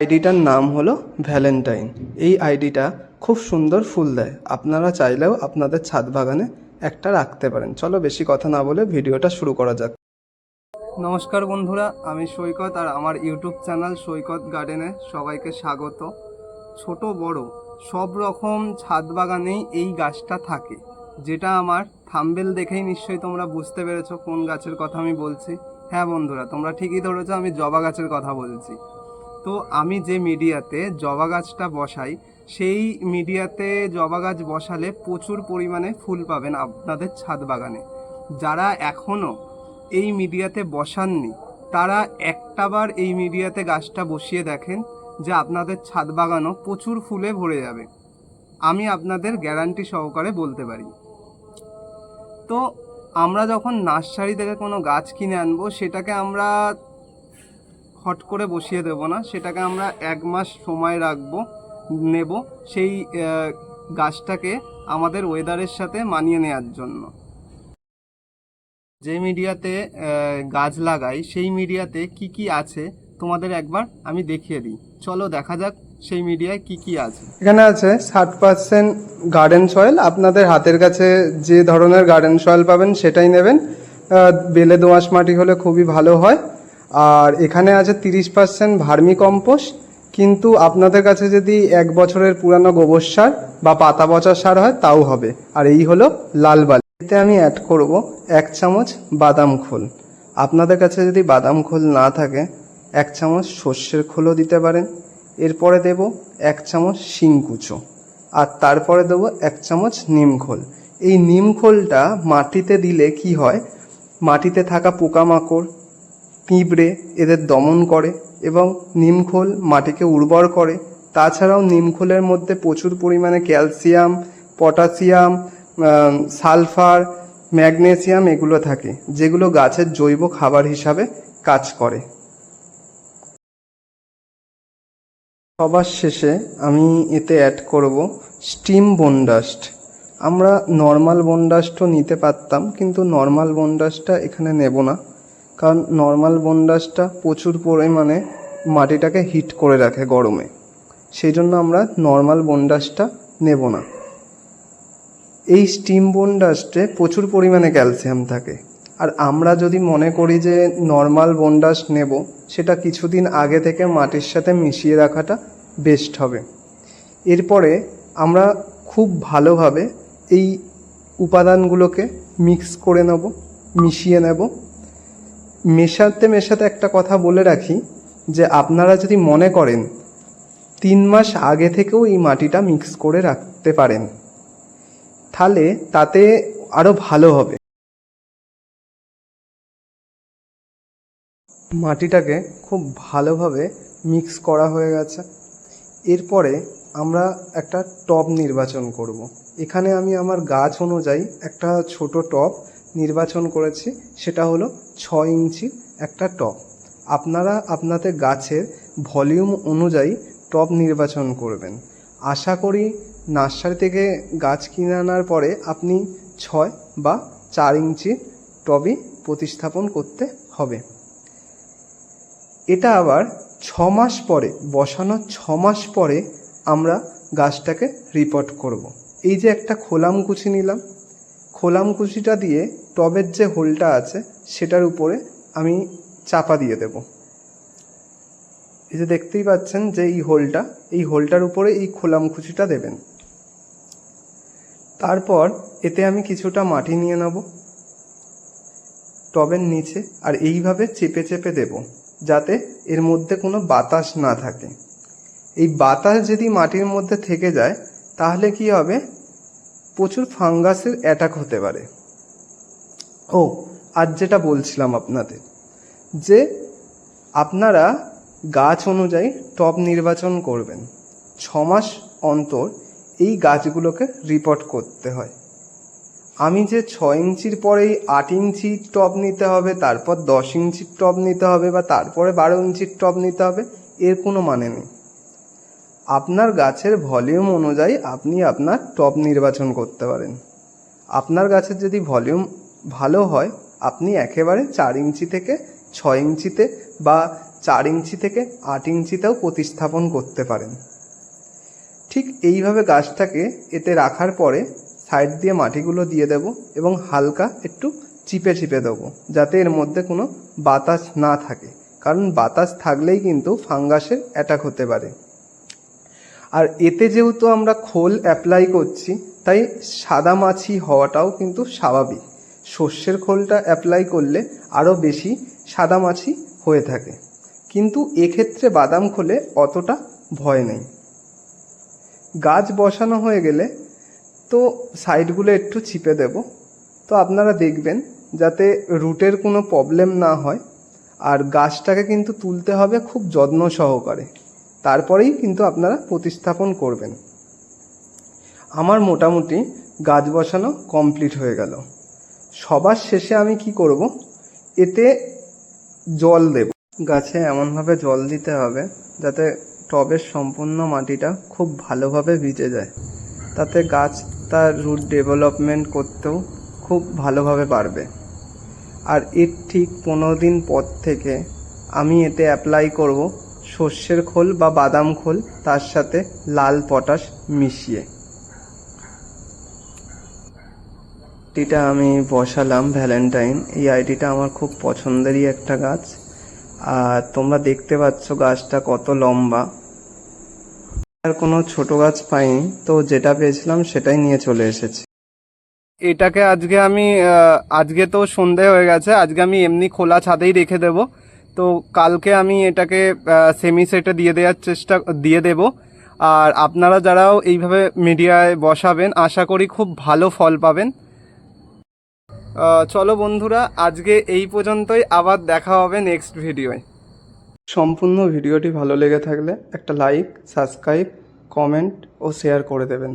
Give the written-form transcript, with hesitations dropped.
আইডিটার নাম হলো ভ্যালেন্টাইন। এই আইডিটা খুব সুন্দর ফুল দেয়, আপনারা চাইলেও আপনাদের ছাদ বাগানে একটা রাখতে পারেন। চলো বেশি কথা না বলে ভিডিওটা শুরু করা যাক। নমস্কার বন্ধুরা, আমি সৈকত আর আমার ইউটিউব চ্যানেল সৈকত গার্ডেনে সবাইকে স্বাগত। ছোট বড় সব রকম ছাদ বাগানেই এই গাছটা থাকে, যেটা আমার থাম্বনেল দেখেই নিশ্চয়ই তোমরা বুঝতে পেরেছো কোন গাছের কথা আমি বলছি। হ্যাঁ বন্ধুরা, তোমরা ঠিকই ধরেছো, আমি জবা গাছের কথা বলছি। তো আমি যে মিডিয়াতে জবা গাছটা বসাই, সেই মিডিয়াতে জবা গাছ বসালে প্রচুর পরিমাণে ফুল পাবেন আপনাদের ছাদ বাগানে। যারা এখনও এই মিডিয়াতে বসাননি তারা একটাবার এই মিডিয়াতে গাছটা বসিয়ে দেখেন, যে আপনাদের ছাদ বাগানও প্রচুর ফুলে ভরে যাবে, আমি আপনাদের গ্যারান্টি সহকারে বলতে পারি। তো আমরা যখন নার্সারি থেকে কোনো গাছ কিনে আনবো, সেটাকে আমরা হট করে বসিয়ে দেব না, সেটাকে আমরা 1 মাস সময় নেব সেই গাছটাকে আমাদের ওয়েদারের সাথে মানিয়ে নেওয়ার জন্য। যে মিডিয়াতে গাছ লাগাই সেই মিডিয়াতে কি কি আছে তোমাদের একবার আমি দেখিয়ে দিই। চলো দেখা যাক সেই মিডিয়ায় কি কি আছে। এখানে আছে 60% গার্ডেন সয়েল। আপনাদের হাতের কাছে যে ধরনের গার্ডেন সয়েল পাবেন সেটাই নেবেন, বেলে দোআঁশ মাটি হলে খুবই ভালো হয়। আর এখানে আছে 30% ভার্মি কম্পোস্ট, কিন্তু আপনাদের কাছে যদি 1 বছরের পুরানো গোবর সার বা পাতা পচা সার হয় তাও হবে। আর এই হলো লাল বালি। এতে আমি অ্যাড করব 1 চামচ বাদাম খোল। আপনাদের কাছে যদি বাদাম খোল না থাকে 1 চামচ সর্ষের খোলও দিতে পারেন। এরপরে দেব 1 চামচ শিংকুচো, আর তারপরে দেবো 1 চামচ নিম খোল। এই নিম খোলটা মাটিতে দিলে কি হয়, মাটিতে থাকা পোকামাকড়, পিঁপড়ে এদের দমন করে এবং নিমখোল মাটিকে উর্বর করে। তাছাড়াও নিমখোলের মধ্যে প্রচুর পরিমাণে ক্যালসিয়াম, পটাশিয়াম, সালফার, ম্যাগনেসিয়াম এগুলো থাকে, যেগুলো গাছের জৈব খাবার হিসাবে কাজ করে। সবার শেষে আমি এতে অ্যাড করব স্টিম বোনডাস্ট। আমরা নর্মাল বোনডাস্টও নিতে পারতাম, কিন্তু নর্মাল বোনডাস্টটা এখানে নেব না, কারণ নর্মাল বোনডাস্টটা প্রচুর পরিমাণে মাটিটাকে হিট করে রাখে গরমে, সেই জন্য আমরা নর্মাল বোনডাস্টটা নেব না। এই স্টিম বোনডাস্টে প্রচুর পরিমাণে ক্যালসিয়াম থাকে, আর আমরা যদি মনে করি যে নর্মাল বোনডাস্ট নেব, সেটা কিছুদিন আগে থেকে মাটির সাথে মিশিয়ে রাখাটা বেস্ট হবে। এরপরে আমরা খুব ভালোভাবে এই উপাদানগুলোকে মিক্স করে নেব, মিশিয়ে নেব। মেশাতে মেশাতে একটা কথা বলে রাখি, যে আপনারা যদি মনে করেন 3 মাস আগে থেকেও এই মাটিটা মিক্স করে রাখতে পারেন, তাহলে তাতে আরও ভালো হবে। মাটিটাকে খুব ভালোভাবে মিক্স করা হয়ে গেছে। এরপরে আমরা একটা টব নির্বাচন করব। এখানে আমি আমার গাছ অনুযায়ী একটা ছোট টব নির্বাচন করেছি, সেটা হলো 6 ইঞ্চি একটা টব। আপনারা আপনাদের গাছের ভলিউম অনুযায়ী টব নির্বাচন করবেন। আশা করি নার্সারি থেকে গাছ কিনে আনার পরে আপনি 6 বা 4 ইঞ্চি টবই প্রতিস্থাপন করতে হবে। এটা আবার 6 মাস পরে, বসানোর 6 মাস পরে আমরা গাছটাকে রিপোর্ট করব। এই যে একটা খোলামকুচি নিলাম, খোলামকুচিটা দিয়ে টবের যে হোলটা আছে সেটার উপরে আমি চাপা দিয়ে দেব। এই যে দেখতেই পাচ্ছেন যে এই হোলটার উপরে এই খোলামকুচিটা দেবেন। তারপর এতে আমি কিছুটা মাটি নিয়ে নেব টবের নিচে, আর এইভাবে চেপে চেপে দেব, যাতে এর মধ্যে কোনো বাতাস না থাকে। এই বাতাস যদি মাটির মধ্যে থেকে যায় তাহলে কি হবে, প্রচুর ফাঙ্গাসের অ্যাটাক হতে পারে। আর যেটা বলছিলাম আপনাদের, যে আপনারা গাছ অনুযায়ী টব নির্বাচন করবেন। 6 মাস অন্তর এই গাছগুলোকে রিপোর্ট করতে হয়। আমি যে 6 ইঞ্চির পরেই 8 ইঞ্চির টব নিতে হবে, তারপর 10 ইঞ্চির টব নিতে হবে, বা তারপরে 12 ইঞ্চির টব নিতে হবে, এর কোনো মানে নেই। আপনার গাছের ভলিউম অনুযায়ী আপনি আপনার টব নির্বাচন করতে পারেন। আপনার গাছের যদি ভলিউম ভালো হয়, আপনি একেবারে 4 ইঞ্চি থেকে 6 ইঞ্চিতে বা 4 ইঞ্চি থেকে 8 ইঞ্চিতেও প্রতিস্থাপন করতে পারেন। ঠিক এইভাবে গাছটাকে এতে রাখার পরে সাইড দিয়ে মাটিগুলো দিয়ে দেব এবং হালকা একটু চিপে চিপে দেবো, যাতে এর মধ্যে কোনো বাতাস না থাকে, কারণ বাতাস থাকলেই কিন্তু ফাঙ্গাসের অ্যাটাক হতে পারে। আর এতে যেহেতু আমরা খোল অ্যাপ্লাই করছি, তাই সাদামাছি হওয়াটাও কিন্তু স্বাভাবিক। সর্ষের খোলটা অ্যাপ্লাই করলে আরও বেশি সাদামাছি হয়ে থাকে, কিন্তু এক্ষেত্রে বাদাম খোলে অতটা ভয় নেই। গাছ বসানো হয়ে গেলে তো সাইডগুলো একটু চিপে দেব, তো আপনারা দেখবেন যাতে রুটের কোনো প্রবলেম না হয়। আর গাছটাকে কিন্তু তুলতে হবে খুব যত্ন সহকারে, তারপরেই কিন্তু আপনারা প্রতিস্থাপন করবেন। আমার মোটামুটি গাছ বসানো কমপ্লিট হয়ে গেল। সবার শেষে আমি কি করব, এতে জল দেব। গাছে এমনভাবে জল দিতে হবে যাতে টবের সম্পূর্ণ মাটিটা খুব ভালোভাবে ভিজে যায়, তাতে গাছ তার রুট ডেভেলপমেন্ট করতেও খুব ভালোভাবে পারবে। আর এর ঠিক 15 দিন পর থেকে আমি এতে অ্যাপ্লাই করব সর্ষের খোল বা বাদাম খোল, তার সাথে লাল পটাশ মিশিয়ে। আইডিটা আমি বসালাম ভ্যালেন্টাইন। এই আইডিটা আমার খুব পছন্দেরই একটা গাছ। আর তোমরা দেখতে পাচ্ছ গাছটা কত লম্বা। আর কোনো ছোট গাছ পাইনি, তো যেটা পেয়েছিলাম সেটাই নিয়ে চলে এসেছি। এটাকে আজকে তো সন্ধে হয়ে গেছে, আজকে আমি এমনি খোলা ছাদেই রেখে দেব। তো কালকে আমি এটাকে সেমি সেটে দিয়ে দেব। আর আপনারা যারাও এইভাবে মিডিয়ায় বসাবেন, আশা করি খুব ভালো ফল পাবেন। চলো বন্ধুরা, আজকে এই পর্যন্তই, আবার দেখা হবে নেক্সট ভিডিওয়। সম্পূর্ণ ভিডিওটি ভালো লেগে থাকলে একটা লাইক, সাবস্ক্রাইব, কমেন্ট ও শেয়ার করে দেবেন।